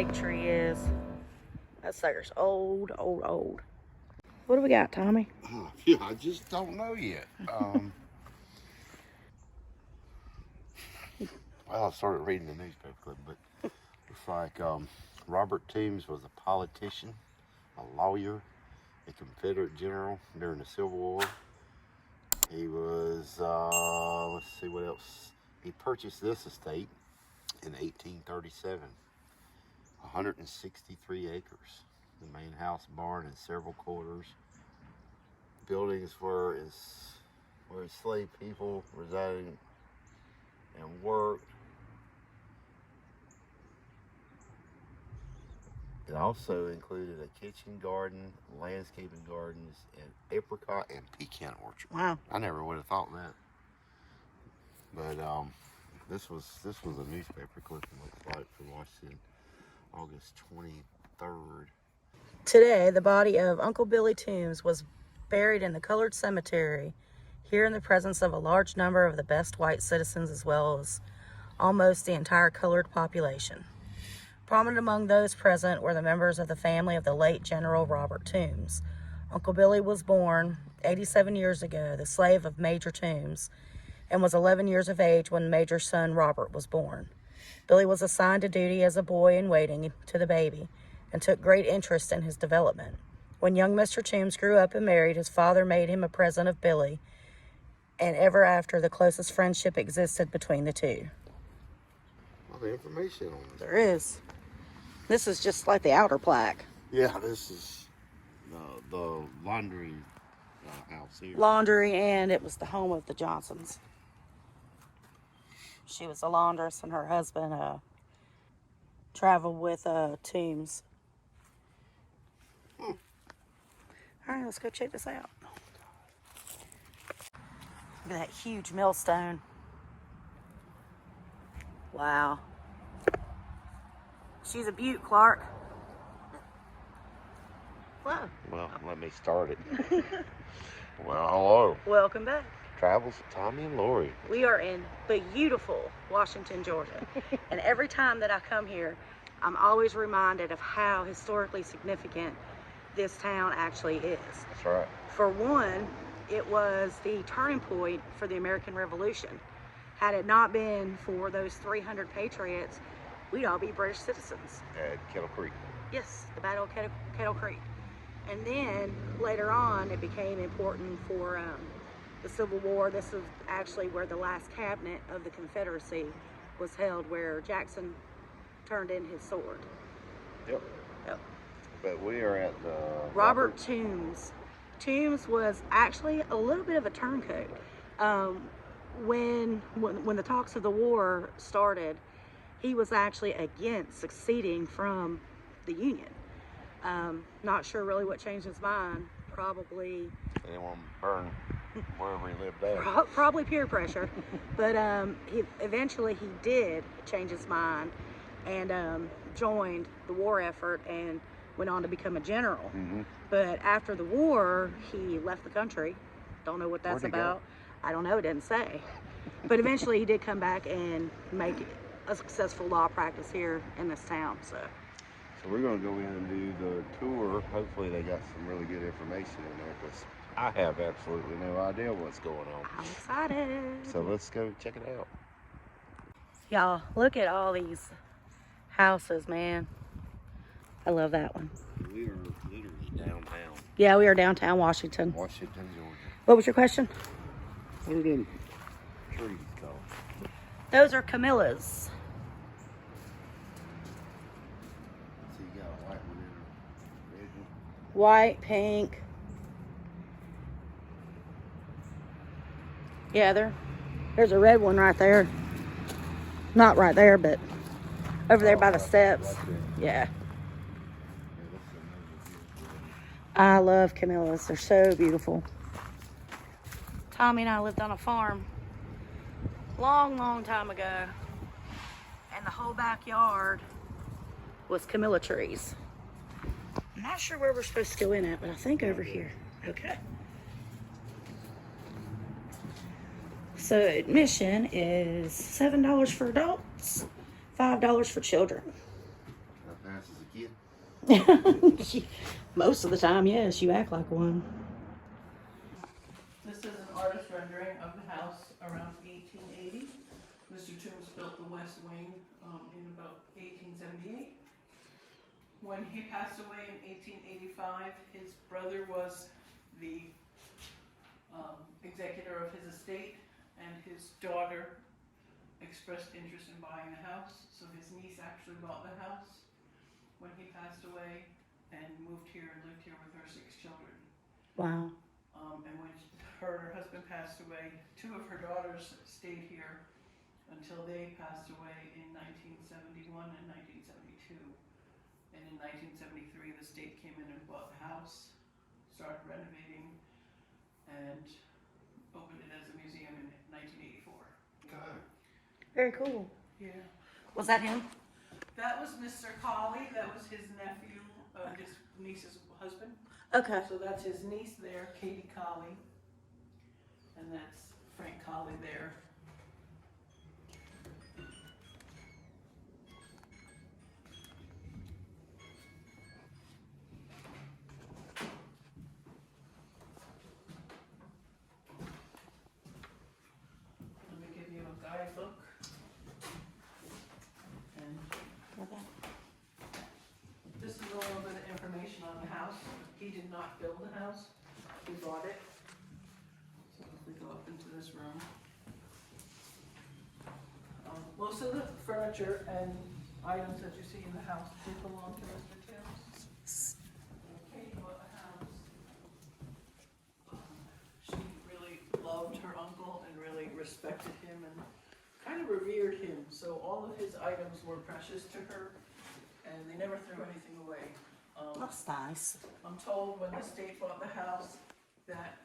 fake tree is. That sucker's old, old, old. What do we got, Tommy? Yeah, I just don't know yet. Well, I started reading the newspaper clip, but it's like Robert Toombs was a politician, a lawyer, a Confederate general during the Civil War. He was, let's see what else. He purchased this estate in 1837, 163 acres. The main house, barn, and several quarters. Buildings where enslaved people resided and worked. It also included a kitchen garden, landscaping gardens, and apricot and pecan orchard. Wow. I never would have thought that. But this was a newspaper clipping, looks like, from Washington, August 23rd. Today, the body of Uncle Billy Toombs was buried in the colored cemetery here in the presence of a large number of the best white citizens as well as almost the entire colored population. Prominent among those present were the members of the family of the late General Robert Toombs. Uncle Billy was born 87 years ago, the slave of Major Toombs, and was 11 years of age when Major's son Robert was born. Billy was assigned to duty as a boy in waiting to the baby and took great interest in his development. When young Mr. Toombs grew up and married, his father made him a present of Billy, and ever after the closest friendship existed between the two. All the information on it. There is. This is just like the outer plaque. Yeah, this is the laundry house here. Laundry, and it was the home of the Johnsons. She was a laundress, and her husband traveled with Toombs. All right, let's go check this out. Look at that huge millstone. Wow. She's a beaut, Clark. Hello. Well, let me start it. Well, hello. Welcome back. Travels with Tommy and Lori. We are in beautiful Washington, Georgia. And every time that I come here, I'm always reminded of how historically significant this town actually is. That's right. For one, it was the turning point for the American Revolution. Had it not been for those 300 patriots, we'd all be British citizens. At Kettle Creek. Yes, the Battle of Kettle Creek. And then later on, it became important for the Civil War. This is actually where the last cabinet of the Confederacy was held, where Jackson turned in his sword. Yep. Yep. But we are at the Robert Toombs. Toombs was actually a little bit of a turncoat. When the talks of the war started, he was actually against seceding from the Union. Not sure really what changed his mind. Probably they didn't want to burn wherever he lived at. Probably peer pressure. But eventually he did change his mind and joined the war effort and went on to become a general. Mm-hmm. But after the war, he left the country. Don't know what that's about. I don't know, it didn't say. But eventually he did come back and make a successful law practice here in this town. So we're going to go in and do the tour. Hopefully they got some really good information in there, because I have absolutely no idea what's going on. I'm excited. So let's go check it out. Y'all, look at all these houses, man. I love that one. We are literally downtown. Yeah, we are downtown Washington. Washington, Georgia. What was your question? What are them trees called? Those are camellias. So you got a white one and a red one? White, pink. Yeah, there's a red one right there. Not right there, but over there by the steps. Yeah. I love camellias. They're so beautiful. Tommy and I lived on a farm long time ago, and the whole backyard was camellia trees. I'm not sure where we're supposed to go in at, but I think over here. Okay. So admission is $7 for adults, $5 for children. That's Most of the time, yes, you act like one. This is an artist rendering of the house around 1880. Mr. Toombs built the west wing in about 1878. When he passed away in 1885, his brother was the executor of his estate, and his daughter expressed interest in buying the house, so his niece actually bought the house when he passed away and moved here and lived here with her 6 children. Wow. And when her husband passed away, 2 of her daughters stayed here until they passed away in 1971 and 1972. And in 1973, the state came in and bought the house, started renovating, and opened it as a museum in 1984. Okay. Very cool. Yeah. Was that him? That was Mr. Colley. That was his nephew, his niece's husband. Okay. So that's his niece there, Katie Colley. And that's Frank Colley there. Let me give you a guidebook. And this is a little bit of information on the house. He did not build the house, he bought it. So if we go up into this room. Most of the furniture and items that you see in the house did belong to Mr. Toombs. Katie bought the house. She really loved her uncle and really respected him and kind of revered him. So all of his items were precious to her, and they never threw anything away. That's nice. I'm told when the state bought the house that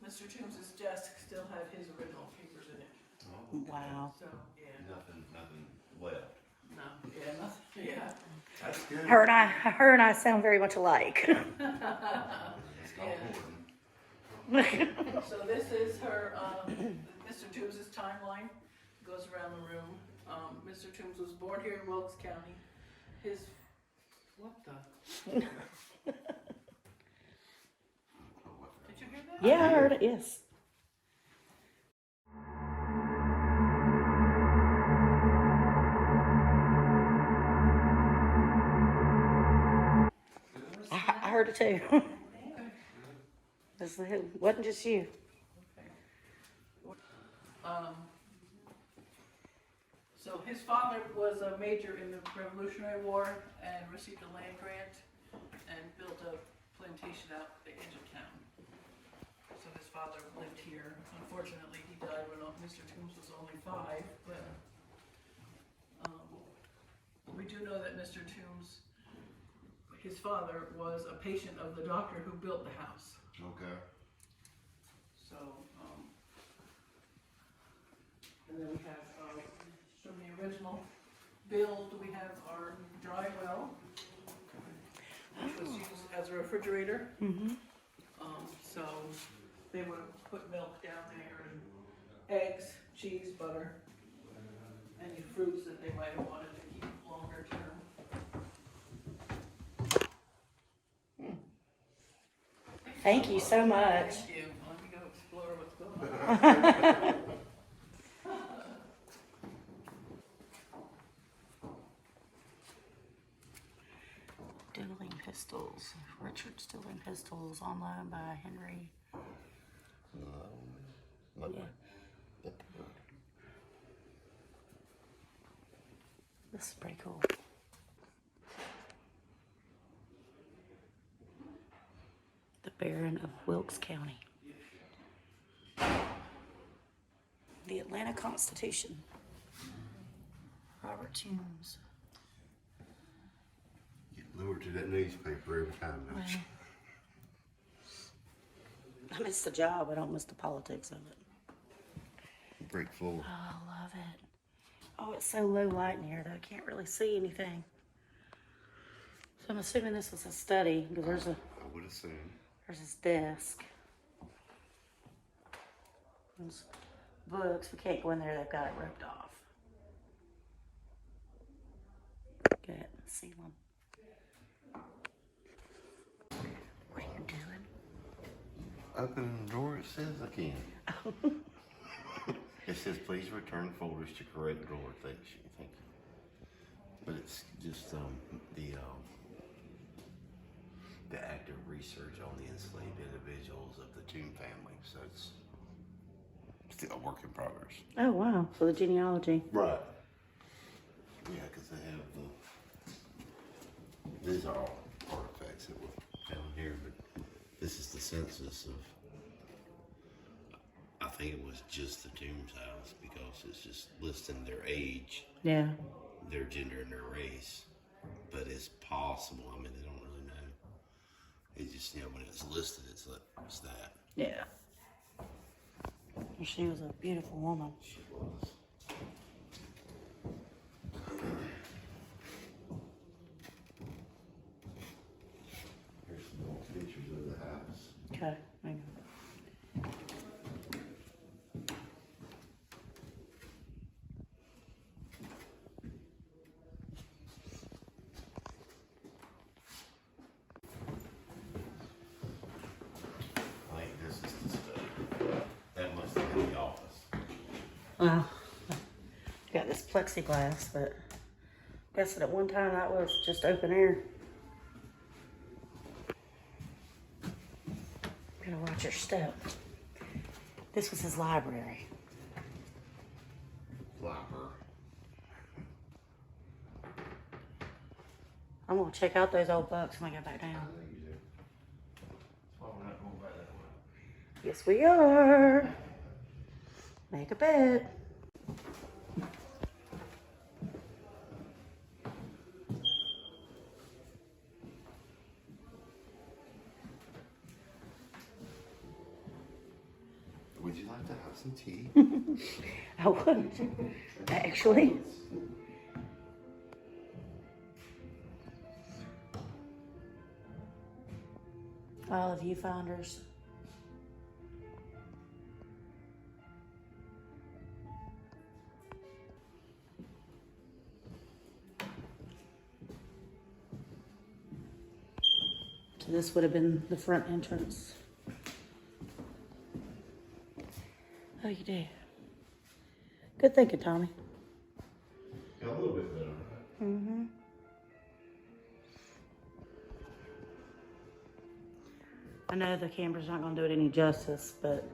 Mr. Toombs' desk still had his original papers in it. Oh, Wow. So, yeah. nothing left. No, yeah, nothing, yeah. That's good. Her and I sound very much alike. That's not important. So this is her, Mr. Toombs' timeline, goes around the room. Mr. Toombs was born here in Wilkes County. His, what the? Did you hear that? Yeah, I heard it, yes. I heard it too. It wasn't just you. So his father was a major in the Revolutionary War and received a land grant and built a plantation out at the edge of town. So his father lived here. Unfortunately, he died when Mr. Toombs was only 5, but we do know that Mr. Toombs, his father, was a patient of the doctor who built the house. Okay. So, and then we have, from the original build, we have our dry well, which was used as a refrigerator. Mm-hmm. So they would have put milk down there, and eggs, cheese, butter, any fruits that they might have wanted to keep longer term. Thank you so much. Thank you. Let me go explore what's going on. Dueling Pistols. Richard Dueling Pistols, online by Henry. Look, Yeah. that- This is pretty cool. The Baron of Wilkes County. The Atlanta Constitution. Robert Toombs. Get lured to that newspaper every time. Well, I miss the job, I don't miss the politics of it. Break full. Oh, I love it. Oh, it's so low light in here, though. I can't really see anything. So I'm assuming this was a study, because I would assume. there's his desk. There's books. We can't go in there, they've got it roped off. Look at the ceiling. opening the door, it says again. It says, please return folders to correct drawer. Thank you. But it's just the active research on the enslaved individuals of the Toomb family. So it's still a work in progress. Oh, wow. So the genealogy. Right. Yeah, because they have these are all artifacts that were found here, but this is the census of, I think it was just the Toombs House, because it's just listing their age, Yeah. their gender, and their race. But it's possible. I mean, they don't really know. It just, when it's listed, it's that. Yeah. She was a beautiful woman. She was. Here's some more pictures of the house. Okay. Hang on. I think this is the study. That must have been the office. Well, got this plexiglass, but I guess at one time that was just open air. Gotta watch your step. This was his library. Library. I'm gonna check out those old books when I go back down. I think you do. That's why we're not going back that way. Yes, we are. Make a bet. Would you like to have some tea? I would, actually. All of you founders. So this would have been the front entrance. Oh, you did. Good thinking, Tommy. Yeah, a little bit better. Mm-hmm. I know the camera's not going to do it any justice, but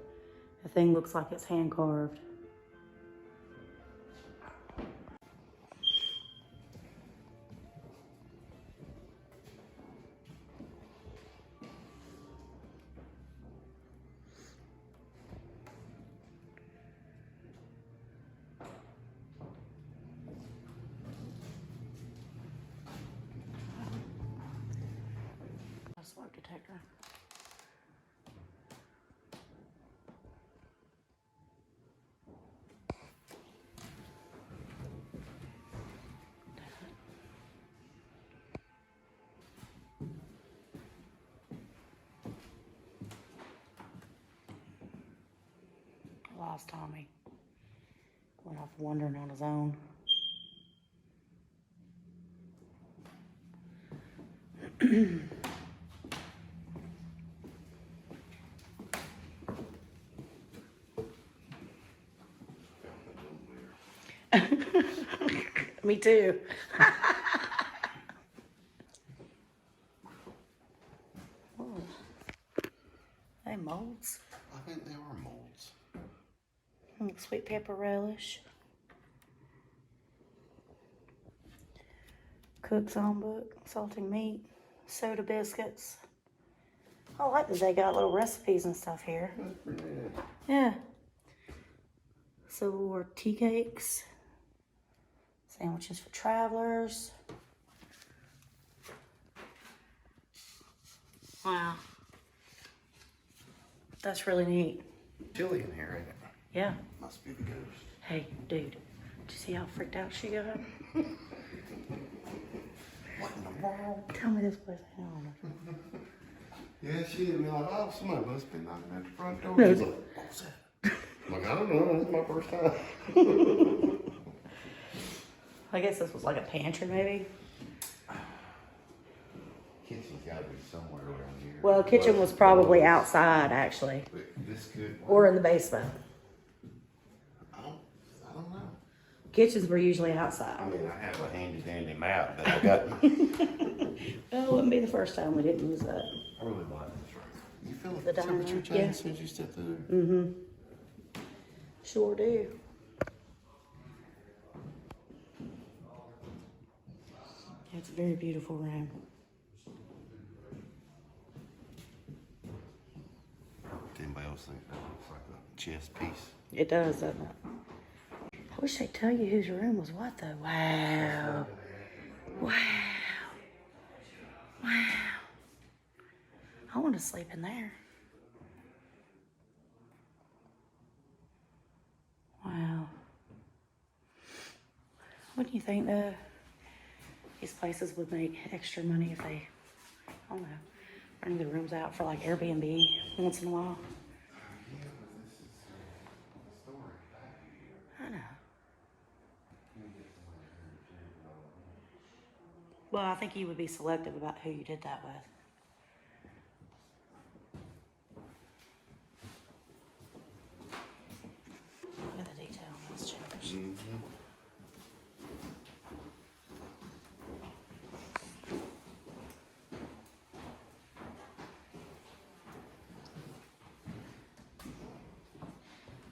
the thing looks like it's hand carved. A smoke detector. Lost Tommy. Went off wandering on his own. Me too. Oh. Hey, molds. I think they were molds. Sweet pepper relish. Cook's Own Book, salting meat, soda biscuits. I like that they got little recipes and stuff here. That's pretty good. Yeah. Silverware tea cakes. Sandwiches for travelers. Wow. That's really neat. Chilly in here, ain't it? Yeah. Must be the ghost. Hey, dude. Did you see how freaked out she got? What in the world? Tell me this place ain't on. Yeah, she hit me like, oh, somebody must have been knocking at the front door. No. She's like, what was that? I'm like, I don't know. This is my first time. I guess this was like a pantry, maybe. Kitchen's got to be somewhere around here. Well, kitchen was probably outside, actually, But this could. or in the basement. I don't know. Kitchens were usually I outside. mean, I have a handy dandy map that I got. Well, it wouldn't be the first time we didn't use that. I really like this right. You feel The the temperature diner, change yeah. as soon as you step through? Mm-hmm. Sure do. Yeah, it's a very beautiful room. Anybody else think that looks like a chess piece? It does, doesn't it? I wish they'd tell you whose room was what, though. Wow. Wow. Wow. I want to sleep in there. Wow. Wouldn't you think, though, these places would make extra money if they, I don't know, rent the rooms out for like Airbnb once in a while? I know. Well, I think you would be selective about who you did that with. Look at the detail on those chairs.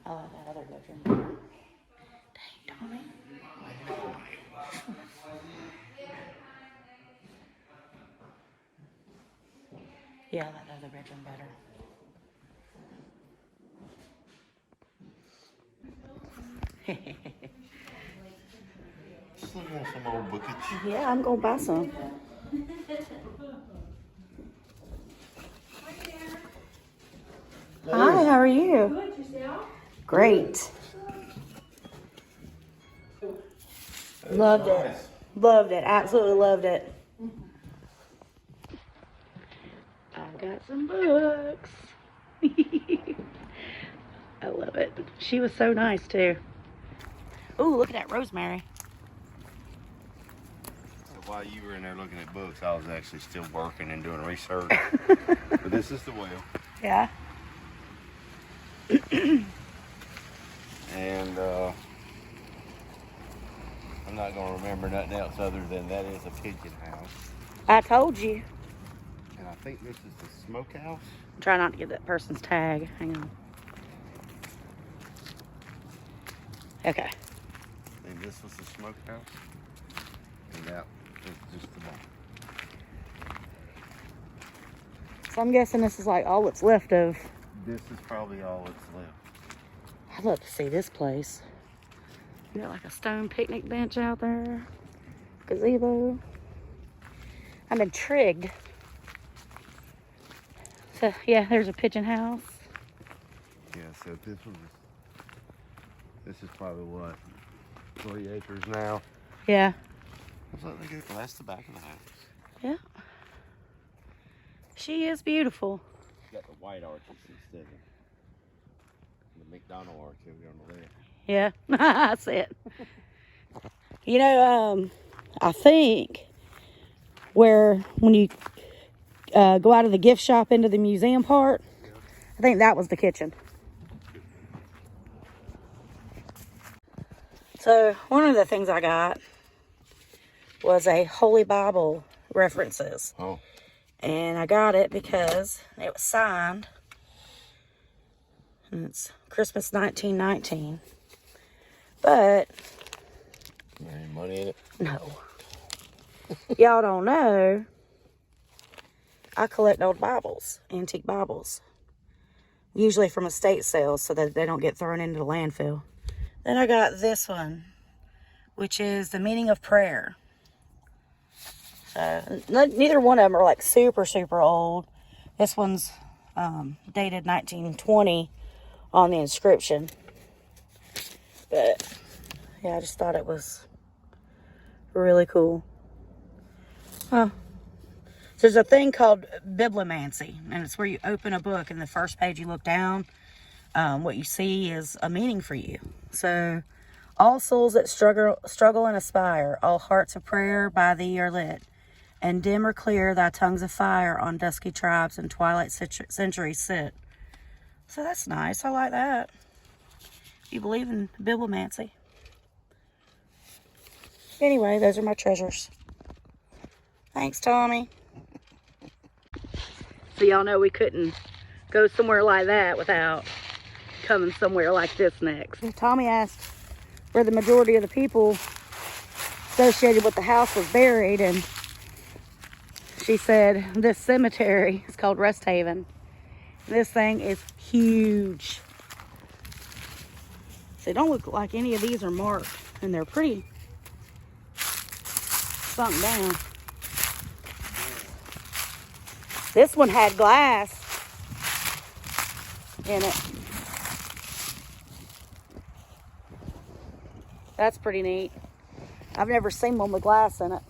I like that other bedroom. Dang, Tommy. Yeah, I like the other bedroom better. Just looking at some old bookage. Yeah, I'm gonna buy some. Hi, how are you? Good, yourself? Great. Loved it. Loved it. Absolutely loved it. I've got some books. I love it. She was so nice too. Ooh, look at that rosemary. So while you were in there looking at books, I was actually still working and doing research. But this is the well. Yeah. And I'm not going to remember nothing else other than that is a pigeon house. I told you. And I think this is the smokehouse. Try not to get that person's tag. Hang on. Okay. And this was the smokehouse. And that is just the bar. So I'm guessing this is like all that's left of. This is probably all that's left. I'd love to see this place. You got like a stone picnic bench out there. Gazebo. I'm intrigued. So yeah, there's a pigeon house. Yeah, so this is probably what, 3 acres now. Yeah. Looks like they go, that's the back of the house. Yeah. She is beautiful. Got the white arches instead of the McDonald arch over on the left. Yeah, that's it. You know, I think when you go out of the gift shop into the museum part, I think that was the kitchen. So one of the things I got was a Holy Bible references. Oh. And I got it because it was signed. And it's Christmas 1919. But Any money in it? no. Y'all don't know, I collect old Bibles, antique Bibles. Usually from estate sales so that they don't get thrown into the landfill. Then I got this one, which is the meaning of prayer. So neither one of them are like super, super old. This one's dated 1920 on the inscription. But yeah, I just thought it was really cool. Huh. So there's a thing called bibliomancy, and it's where you open a book and the first page you look down, what you see is a meaning for you. So, all souls that struggle and aspire, all hearts of prayer by thee are lit. And dim or clear, thy tongues of fire on dusky tribes and twilight centuries sit. So that's nice. I like that. You believe in bibliomancy. Anyway, those are my treasures. Thanks, Tommy. So y'all know we couldn't go somewhere like that without coming somewhere like this next. Tommy asked where the majority of the people associated with the house was buried, and she said this cemetery is called Rest Haven. This thing is huge. They don't look like any of these are marked, and they're pretty sunk down. This one had glass in it. That's pretty neat. I've never seen one with glass in it.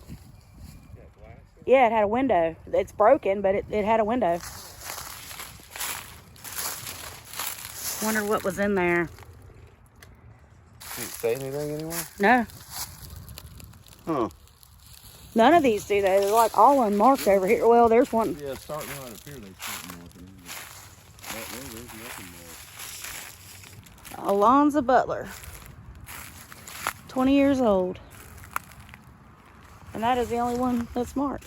Yeah, it had a window. It's broken, but it had a window. Wonder what was in there. Did it say anything anywhere? No. Huh. None of these do. They're like all unmarked over here. Well, there's one. Yeah, starting right up here, they start marking. There's nothing more. Alonza Butler. 20 years old. And that is the only one that's marked.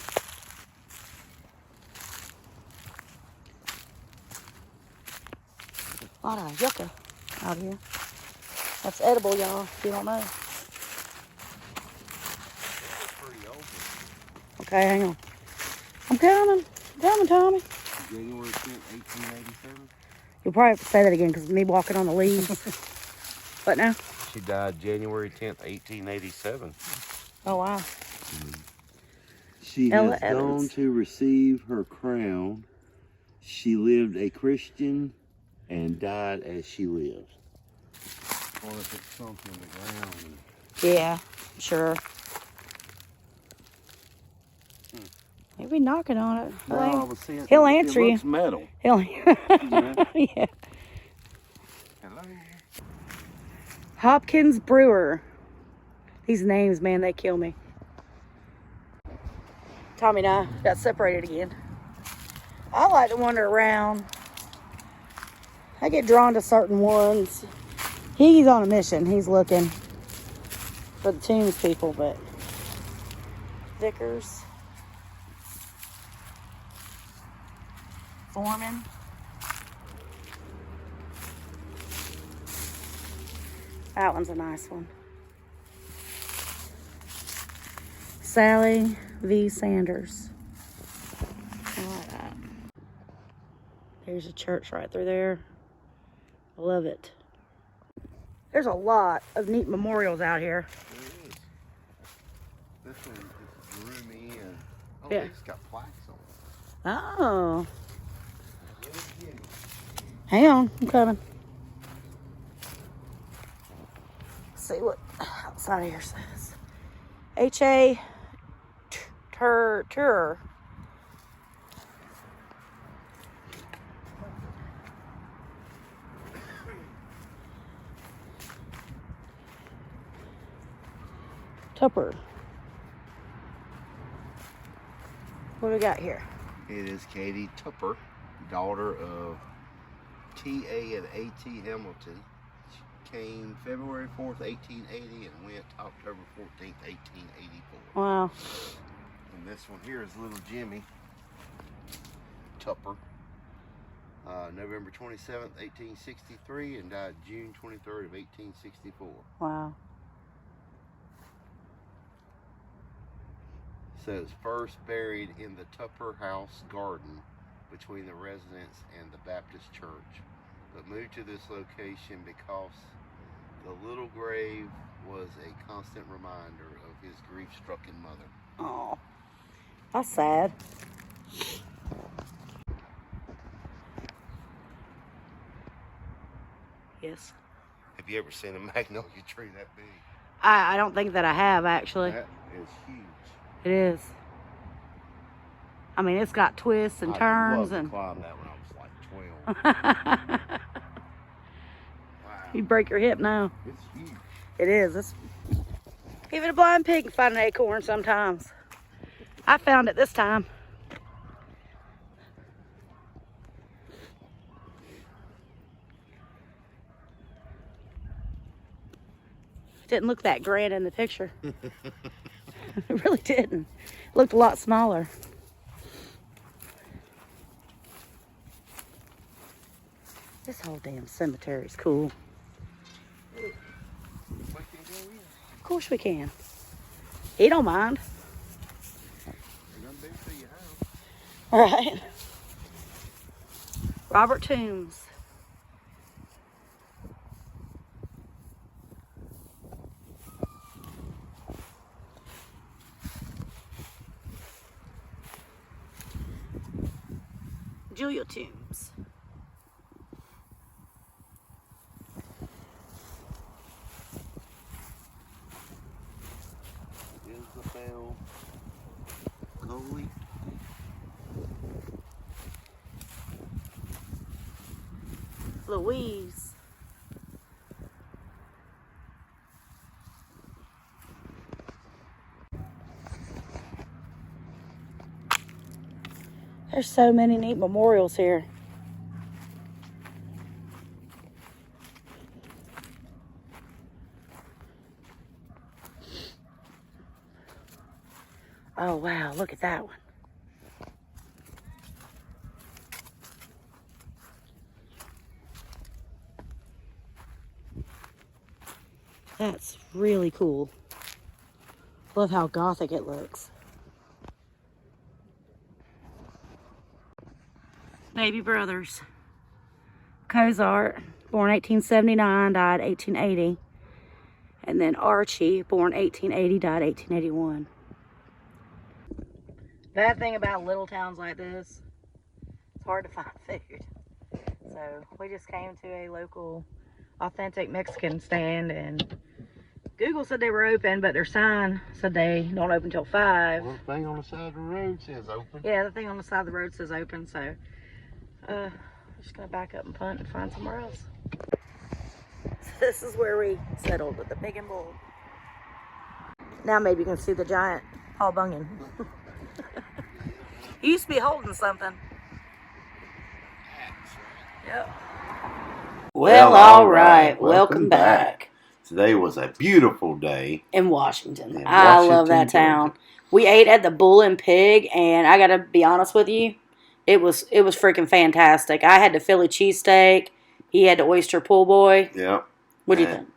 A lot of yucca out here. That's edible, y'all, if you don't know. Okay, hang on. I'm coming. I'm coming, Tommy. January 10th, 1887. You'll probably have to say that again because of me walking on the leaves. What now? She died January 10th, 1887. Oh, wow. She Ella has Evans. gone to receive her crown. She lived a Christian and died as she lived. Or if it's sunk in the ground. Yeah, sure. He'll be knocking on it. No, I was saying He'll answer it you. looks metal. He'll, Yeah. yeah. Hello. Hopkins Brewer. These names, man, they kill me. Tommy and I got separated again. I like to wander around. I get drawn to certain ones. He's on a mission. He's looking for the Toombs people, but Vickers, Foreman. That one's a nice one. Sally V. Sanders. I like that. There's a church right through there. I love it. There's a lot of neat memorials out here. There is. This one just drew me in. Oh, Yeah. it's got plaques on it. Oh. Hang on, I'm coming. Let's see what outside of here says. H.A. Tur. Tupper. What do we got here? It is Katie Tupper, daughter of T.A. and A.T. Hamilton. She came February 4th, 1880 and went October 14th, 1884. Wow. And this one here is little Jimmy Tupper. November 27th, 1863 and died June 23rd of 1864. Wow. Says first buried in the Tupper House garden between the residence and the Baptist church, but moved to this location because the little grave was a constant reminder of his grief-stricken mother. Oh, that's sad. Yes. Have you ever seen a magnolia tree that big? I don't think that I have, actually. That is huge. It is. I mean, it's got twists and turns I'd love and. to climb that when I was like 12. Wow. You break your hip now. It's huge. It is. Even a blind pig can find an acorn sometimes. I found it this time. Didn't look that grand in the picture. It really didn't. It looked a lot smaller. This whole damn cemetery is cool. Of course we can. He don't mind. All right. Robert Toombs. Julia Toombs. Isabel Coley. Louise. There's so many neat memorials here. Oh wow, look at that one. That's really cool. Love how gothic it looks. Baby brothers. Cozart, born 1879, died 1880. And then Archie, born 1880, died 1881. Bad thing about little towns like this, it's hard to find food. So we just came to a local authentic Mexican stand, and Google said they were open, but their sign said they don't open till 5. Well, the thing on the side of the road says open. Yeah, the thing on the side of the road says open, so I'm just gonna back up and punt and find somewhere else. So this is where we settled with the pig and bull. Now maybe you can see the giant Paul Bunyan. He used to be holding something. Yep. Well, all right. Welcome back. Today was a beautiful day. In Washington. In I love that Washington, town. Georgia. We ate at the Bull and Pig, and I gotta be honest with you, it was freaking fantastic. I had the Philly cheesesteak. He had the oyster po' boy. Yep. What do you think?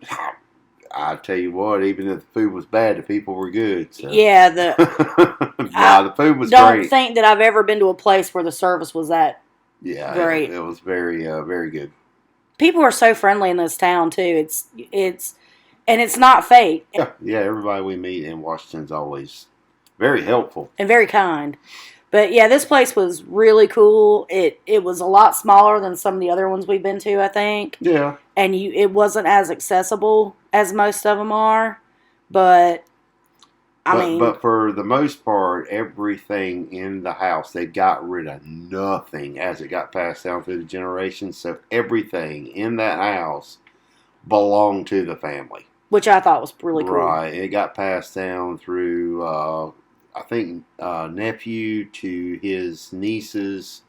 I tell you what, even if the food was bad, the people were good. So. Yeah, the food was don't great. think that I've ever been to a place where the service was that great. It was very, very good. People are so friendly in this town too. And it's not fake. Yeah. Everybody we meet in Washington's always very helpful And very kind. But yeah, this place was really cool. It was a lot smaller than some of the other ones we've been to, I think. Yeah. And it wasn't as accessible as most of them are. But But for the most part, everything in the house, they got rid of nothing as it got passed down through the generations. So everything in that house belonged to the family. Which I thought was really cool. Right. It got passed down through, I think, nephew to his nieces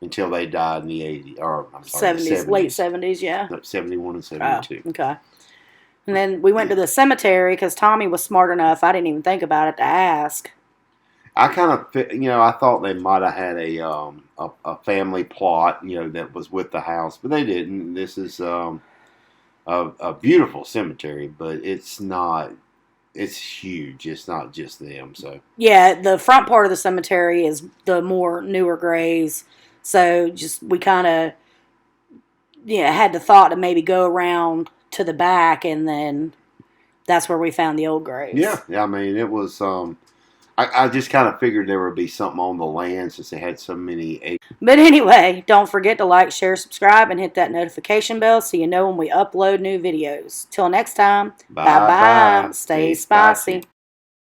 until they died in the 80s. Or, I'm sorry, 70s, late 70s, yeah. 71 and 72. Oh, okay. And then we went to the cemetery because Tommy was smart enough. I didn't even think about it to ask. I kind of, I thought they might have had a family plot, that was with the house, but they didn't. This is a beautiful cemetery, but it's not. It's huge. It's not just them. So yeah, the front part of the cemetery is the more newer graves. So we kind of had the thought to maybe go around to the back, and then that's where we found the old graves. Yeah. I mean, it was. I just kind of figured there would be something on the land since they had so many. But anyway, don't forget to like, share, subscribe, and hit that notification bell so you know when we upload new videos. Till next time, bye-bye. Stay spicy.